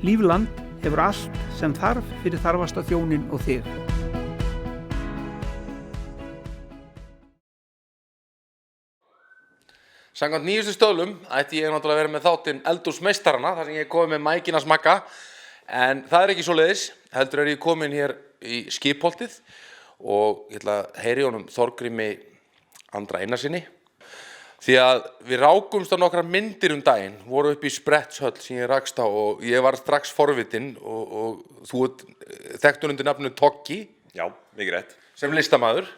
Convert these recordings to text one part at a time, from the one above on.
Lífland hefur allt sem þarf fyrir þarfasta þjónin og þig. Samkvæmt nýjustu stöðlum ætti ég náttúrulega að vera með þáttinn Eldhúsmeistarana þar sem ég er komið með mækinn að smakka, en það er ekki svoleiðis, heldur er ég komin hér í Skipholtið og ég ætla að heyra í honum Þorgrími Andra Einarsinni því að við rákumst á nokkrar myndir daginn, voru upp í Sprettshöll sem ég rakst á og ég var strax forvitinn og þú þekktur undir nafninu Toggi. Já, mikið rétt. Sem listamaður.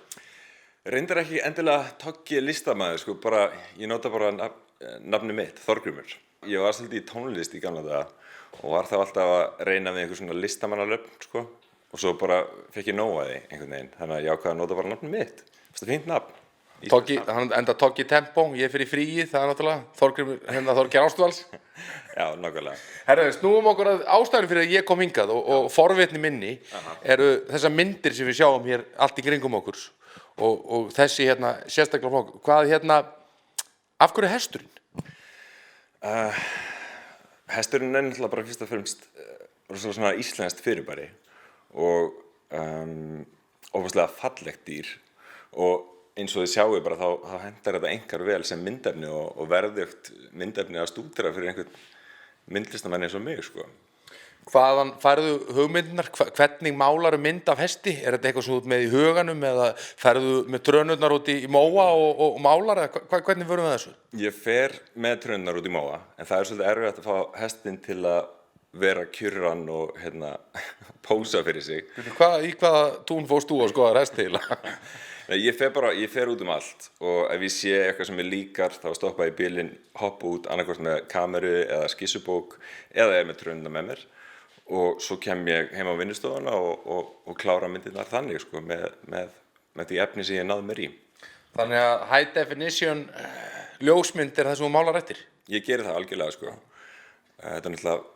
Reyndar ekki endilega Toggi listamaður, sko, ég nota bara nafni mitt, Þorgrímur. Ég var svolítið í tónlist í gamla daga og var þá alltaf að reyna með einhver svona listamannalöfn, sko, og svo bara fekk ég nóg að því einhvern veginn, þannig að ég ákvað að nota bara nafni mitt. Það er fínt nafn. Toggi, hann enda Toggi Tempo, ég fyrir fríið, það er náttúrulega Þorgrímur, Þorgeir Ástvalds. Já, nákvæmlega. Herra, snúum okkur að ástæðunum fyrir að ég kom hingað og forvitni minni eru þessar myndir sem við sjáum hér allt í kringum okkur og þessi hérna sérstaklega flokk. Hvað af hverju hesturinn? Hesturinn er náttúrulega bara fyrst og fremst svona íslenskt fyrirbæri og ofboðslega fallegt dýr og eins og þið sjáu bara þá hentar þetta einkar vel sem myndefni og verðugt myndefni að stúdera fyrir einhvern myndlistamenn eins og mig, sko. Hvaðan færðu hugmyndirnar? Hvernig málarðu mynd af hesti? Er þetta eitthvað svo út með í huganum eða færðu með trönurnar út í móa og málar? Hvernig förum við þessu? Ég fer með trönurnar út í móa, en það er svolítið erfitt að fá hestinn til að vera kjurran og pósa fyrir sig. Í hvaða tún fórst þú að skoða hesti til? Nei, ég fer út allt og ef ég sé eitthvað sem ég líkar þá stoppa ég bílinn, hoppa út annarkvort með kameru eða skissubók eða með trönuna með mér og svo kem ég heim á vinnustofuna og klára myndirnar þannig, sko, með því efni sem ég náði mér í. Þannig að high definition ljósmynd er það sem þú málar eftir? Ég geri það algjörlega, sko. Þetta er náttúrulega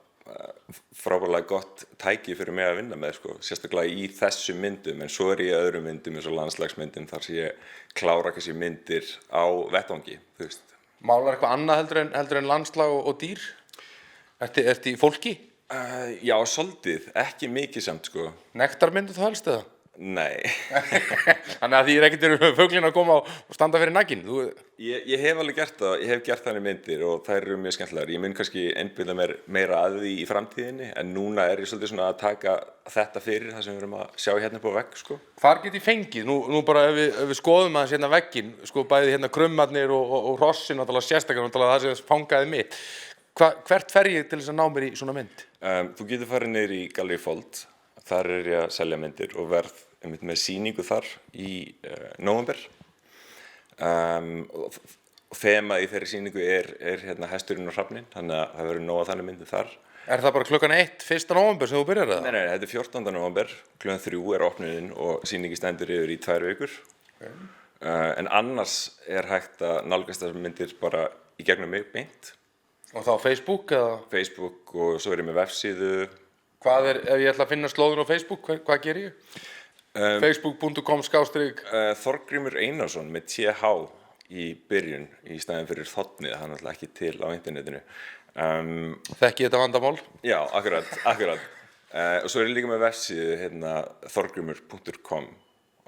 frábærlega gott tæki fyrir mig að vinna með, sko, sérstaklega í þessu myndum, en svo er ég í öðrum myndum eins og landslagsmyndum þar sem ég klára kannski myndir á vettvangi, þú veist. Málar eitthvað annað heldur en landslag og dýr? Ertu í fólki? Já, svolítið, ekki mikið samt, sko. Nektarmyndu þú helst eða? Nei. Þannig að því er ekkert fuglinn að koma og standa fyrir nagginn? Ég hef alveg gert það, ég hef gert þannig myndir og þær eru mjög skemmtilegar. Ég mun kannski einbeita mér meira að því í framtíðinni, en núna er ég svolítið svona að taka þetta fyrir það sem við erum að sjá hérna upp á vegg, sko. Hvar get ég fengið? Nú bara ef við skoðum aðeins hérna vegginn, sko, bæði hérna krummarnir og hrossin, náttúrulega sérstaklega, náttúrulega það sem fangaði mitt. Hvert fer ég til þess að ná mér í svona mynd? Þú getur farið niður í Gallery Fold, þar er ég að selja myndir og verð með sýningu þar í nóvember. Og þemað í þeirri sýningu er hesturinn og hrafninn, þannig að það verður nóg að þannig myndir þar. Er það bara klukkan 1, 1. nóvember sem þú byrjar það? Nei, þetta er 14. nóvember, klukkan 3 er opnunin og sýningi stendur yfir í 2 vikur. Okay. En annars er hægt að nálgast þessar myndir bara í gegnum mig beint. Og þá Facebook eða? Facebook og svo er ég með vefsíðu. Ef ég ætla að finna slóðun á Facebook, hvað ger ég? Facebook.com/ Þorgrímur Einarsson með TH í byrjun í staðinn fyrir þotnið, það er náttúrulega ekki til á internetinu. Þekki þetta vandamál? Já, akkurat. Og svo er ég líka með vefsíðu þorgrímur.com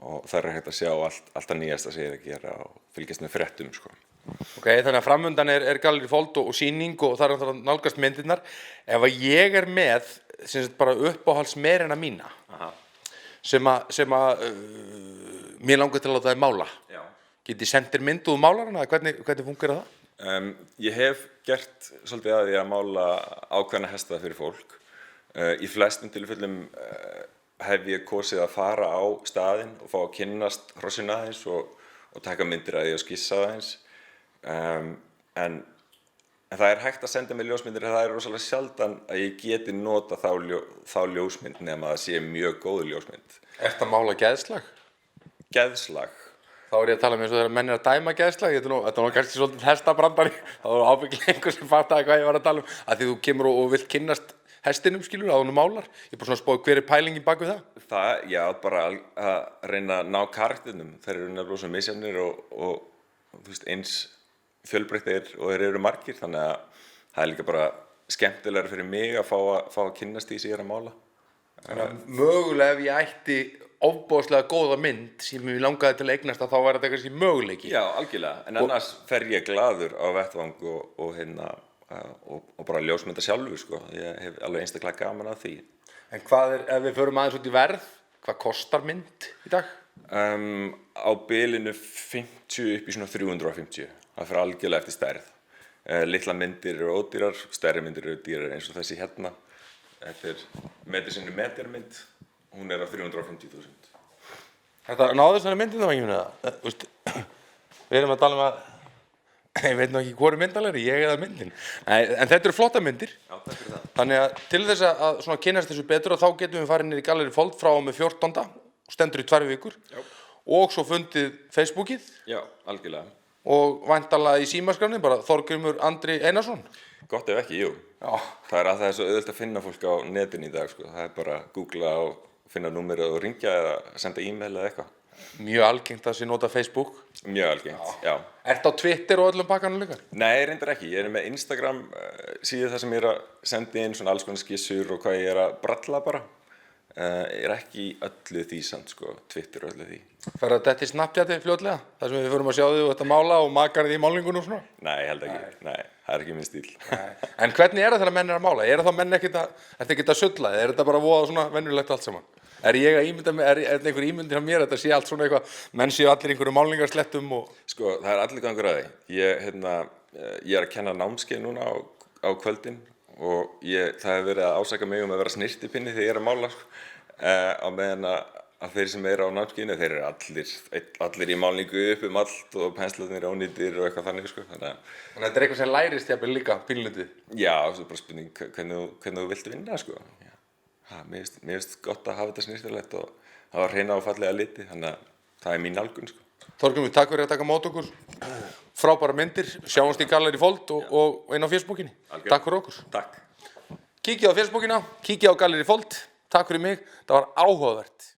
og þar er hægt að sjá allt að nýjasta sem ég er að gera og fylgjast með fréttum, sko. Ok, þannig að framundan er Gallery Fold og sýning og það er að nálgast myndirnar. Ef að ég er með bara uppáhalds meirina mína, sem að mér langar til að láta þið mála. Já. Get ég sendir mynd úr málarana eða hvernig funkar það? Ég hef gert svolítið að því að mála ákveðna hesta fyrir fólk. Í flestum tilfellum hef ég kosið að fara á staðinn og fá að kynnast hrossinu aðeins og taka myndir að því og skissa aðeins. En það er hægt að senda mér ljósmyndir en það er rosalega sjaldan að ég geti nota þá ljósmynd nema það sé mjög góð ljósmynd. Ertu að mála geðslag? Geðslag? Þá er ég að tala með eins og þegar menn er að dæma geðslag. Þetta var kannski svolítið hestabrandari. Það var ábyggilega einhver sem fattaði hvað ég var að tala um. Að því þú kemur og vilt kynnast hestinum, skilur, að hún málar. Ég er bara svona að spá hver er pælingin bak við það? Já, bara að reyna að ná karakternum. Þeir eru nefnilega svo misjafnir og þú veist, eins fjölbreyttir og þeir eru margir, þannig að það er líka bara skemmtilegra fyrir mig að fá að kynnast því sem ég er að mála. Þannig að mögulega ef ég ætti ofboðslega góða mynd sem ég langaði til að eignast að þá var þetta kannski möguleiki. Já, algjörlega, en annars fer ég glaður á vettvang og bara ljósmynda sjálfur, sko. Ég hef alveg einstaklega gaman af því. En hvað ef við förum aðeins út í verð, hvað kostar mynd í dag? Á bilinu 50 upp í svona 350, það fer algjörlega eftir stærð. Litla myndir eru ódýrar, stærri myndir eru dýrar eins og þessi hérna. Þetta metri sinni metermynd, hún er á 350.000. Þetta náðu svona myndin þá enginn eða? Við erum að tala um að, ég veit nú ekki hvor er myndalegri, ég eða myndin. Nei, en þetta eru flotta myndir. Já, takk fyrir það. Þannig að til þess að svona kynnast þessu betur og þá getum við farið niður í Gallerí Fold frá og með 14. Stendur í 2 vikur. Já. Og svo fundið Facebookið. Já, algjörlega. Og væntanlega í símaskránni bara Þorgrímur Andri Einarsson. Gott ef ekki, jú. Já. Það er að það er svo auðvelt að finna fólk á netinu í dag, sko. Það er bara að googla og finna númerið og ringja eða senda e-mail eða eitthvað. Mjög algengt að sé nota Facebook. Mjög algengt, já. Ertu á Twitter og öllum pakkanum líka? Nei, reyndar ekki. Ég er með Instagram síðu þar sem ég er að senda inn svona alls konar skissur og hvað ég er að bralla bara. Ég er ekki í öllu því samt, sko, Twitter og öllu því. Fer þetta í Snapchati fljótlega? Þar sem við förum að sjá þig og þetta mála og makar þig í málningunum og svona? Nei, ég held ekki. Nei, það er ekki minn stíl. En hvernig er það þegar menn er að mála? Er það menn ekkert að sulla? Er þetta bara voða svona venjulegt allt saman? Er ég að ímynda mig, er einhver ímyndin af mér, þetta sé allt svona eitthvað, menn séu allir einhverju málningarslettum og... Sko, það er allir gangur að því. Ég er að kenna námskeið núna á kvöldin og það hefur verið að ásaka mig að vera snyrtipinni þegar ég er að mála, sko. Á meðan að þeir sem eru á námskeiðinu, þeir eru allir í málningu upp allt og penslarnir ónýtir og eitthvað þannig, sko. Þannig að þetta er eitthvað sem lærist jafnvel líka, pínlítið. Já, það er bara spurning hvernig þú vilt vinna, sko. Mér finnst gott að hafa þetta snyrtilegt og hafa hreina og fallega liti, þannig að það er mín nálgun, sko. Þorgrímur, takk fyrir að taka mót okkur. Frábæra myndir, sjáumst í Gallerí Fold og inn á Facebookinni. Takk fyrir okkur. Takk. Kíkið á Facebookina, kíkið á Gallerí Fold. Takk fyrir mig, það var áhugavert.